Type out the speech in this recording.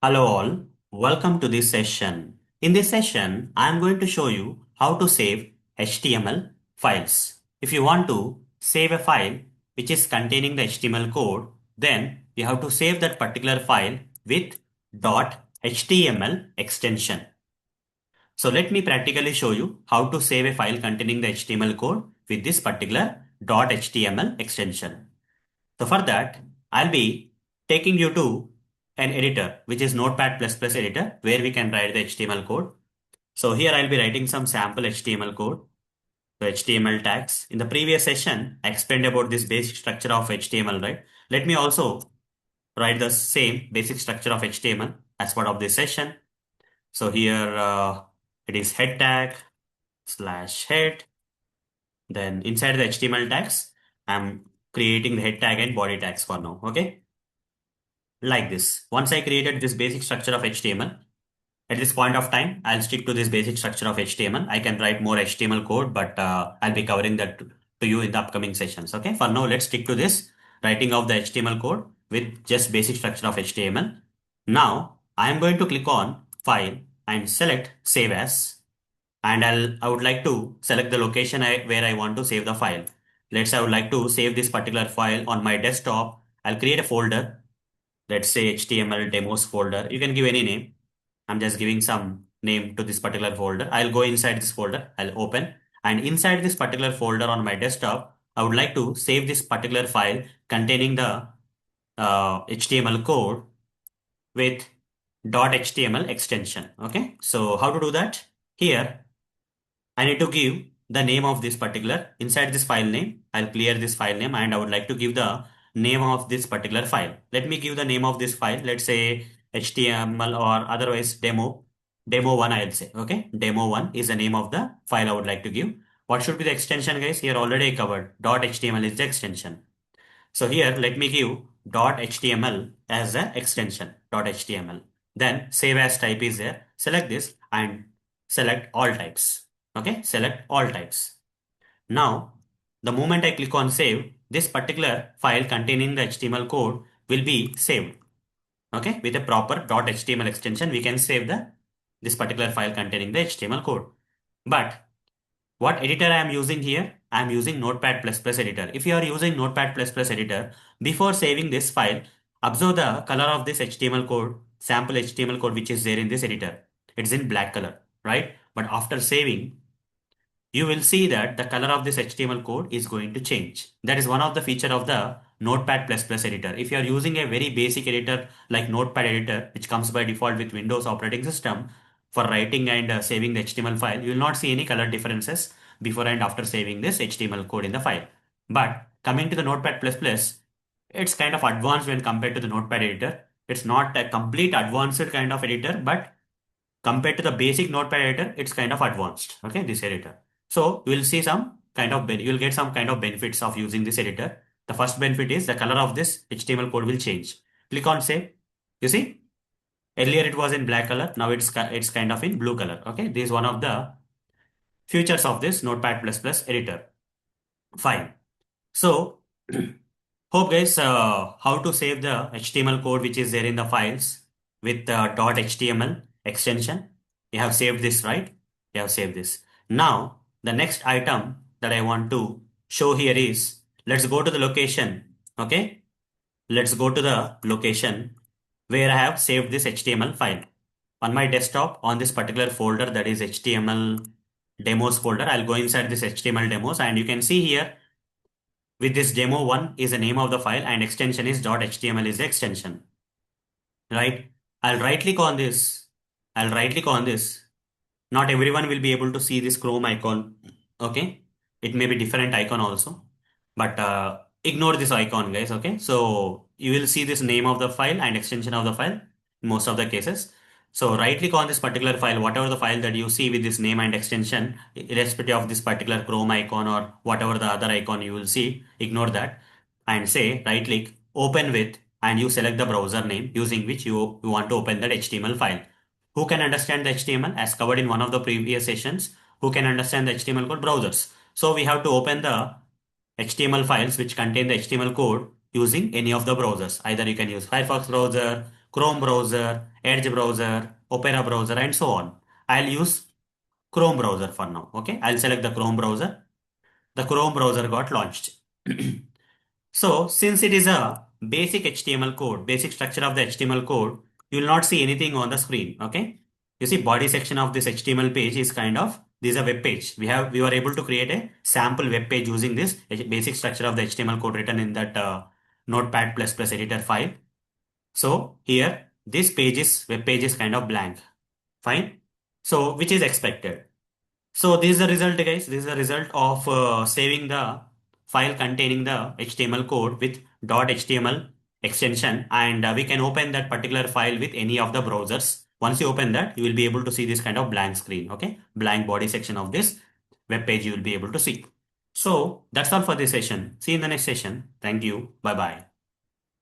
Hello all, welcome to this session. In this session, I am going to show you how to save HTML files. If you want to save a file which is containing the HTML code, then you have to save that particular file with .html extension. So let me practically show you how to save a file containing the HTML code with this particular .html extension. So for that, I'll be taking you to an editor, which is Notepad++ editor, where we can write the HTML code. So here I'll be writing some sample HTML code, the HTML tags. In the previous session, I explained about this basic structure of HTML, right? Let me also write the same basic structure of HTML as part of this session. So here it is head tag slash head. Then inside the HTML tags, I'm creating the head tag and body tags for now. Okay. Like this. Once I created this basic structure of HTML, at this point of time, I'll stick to this basic structure of HTML. I can write more HTML code, but I'll be covering that to you in the upcoming sessions. Okay. For now, let's stick to this writing of the HTML code with just basic structure of HTML. Now, I am going to click on File and select Save As. And I would like to select the location where I want to save the file. Let's say I would like to save this particular file on my desktop. I'll create a folder. Let's say HTML demos folder. You can give any name. I'm just giving some name to this particular folder. I'll go inside this folder. I'll open. And inside this particular folder on my desktop, I would like to save this particular file containing the HTML code with .html extension. Okay. So how to do that? Here, I need to give the name of this particular inside this file name. I'll clear this file name and I would like to give the name of this particular file. Let me give the name of this file. Let's say HTML or otherwise demo1 I'll say. Okay. Demo1 is the name of the file I would like to give. What should be the extension, guys? Here already covered. .html is the extension. So here let me give .html as the extension .html. Then save as type is there. Select this and select all types. Okay, select all types. Now, the moment I click on save, this particular file containing the HTML code will be saved. Okay, with a proper .html extension, we can save this particular file containing the HTML code. But what editor I am using here? I am using Notepad++ editor. If you are using Notepad++ editor, before saving this file, observe the color of this HTML code, sample HTML code which is there in this editor. It's in black color, right? But after saving, you will see that the color of this HTML code is going to change. That is one of the feature of the Notepad++ editor. If you are using a very basic editor like Notepad editor, which comes by default with Windows operating system for writing and saving the HTML file, you will not see any color differences before and after saving this HTML code in the file. But coming to the Notepad++, it's kind of advanced when compared to the Notepad editor. It's not a complete advanced kind of editor, but compared to the basic Notepad editor, it's kind of advanced. Okay, this editor. So you will see some kind of you will get some kind of benefits of using this editor. The first benefit is the color of this HTML code will change. Click on save. You see, earlier it was in black color. Now it's kind of in blue color. Okay, this is one of the features of this Notepad++ editor. Fine. So hope guys how to save the HTML code which is there in the files with the .html extension. You have saved this, right? You have saved this. Now the next item that I want to show here is let's go to the location. Okay, let's go to the location where I have saved this HTML file on my desktop on this particular folder, that is HTML demos folder. I'll go inside this HTML demos and you can see here with this demo1 is the name of the file and extension is .html is the extension, right? I'll right click on this. I'll right click on this. Not everyone will be able to see this Chrome icon. Okay. It may be different icon also, but ignore this icon guys. Okay. So you will see this name of the file and extension of the file in most of the cases. So right click on this particular file, whatever the file that you see with this name and extension, irrespective of this particular Chrome icon or whatever the other icon you will see, ignore that and say right click, open with, and you select the browser name using which you want to open that HTML file. Who can understand the HTML? As covered in one of the previous sessions, who can understand the HTML code? Browsers. So we have to open the HTML files which contain the HTML code using any of the browsers. Either you can use Firefox browser, Chrome browser, Edge browser, Opera browser, and so on. I'll use Chrome browser for now. Okay, I'll select the Chrome browser. The Chrome browser got launched. So since it is a basic HTML code, basic structure of the HTML code, you will not see anything on the screen. Okay. You see body section of this HTML page is kind of, this is a web page. We were able to create a sample web page using this basic structure of the HTML code written in that Notepad++ editor file. So here this web page is kind of blank. Fine. So which is expected. So this is the result, guys. This is the result of saving the file containing the HTML code with .html extension, and we can open that particular file with any of the browsers. Once you open that, you will be able to see this kind of blank screen. Okay, blank body section of this web page you will be able to see. So that's all for this session. See you in the next session. Thank you. Bye bye.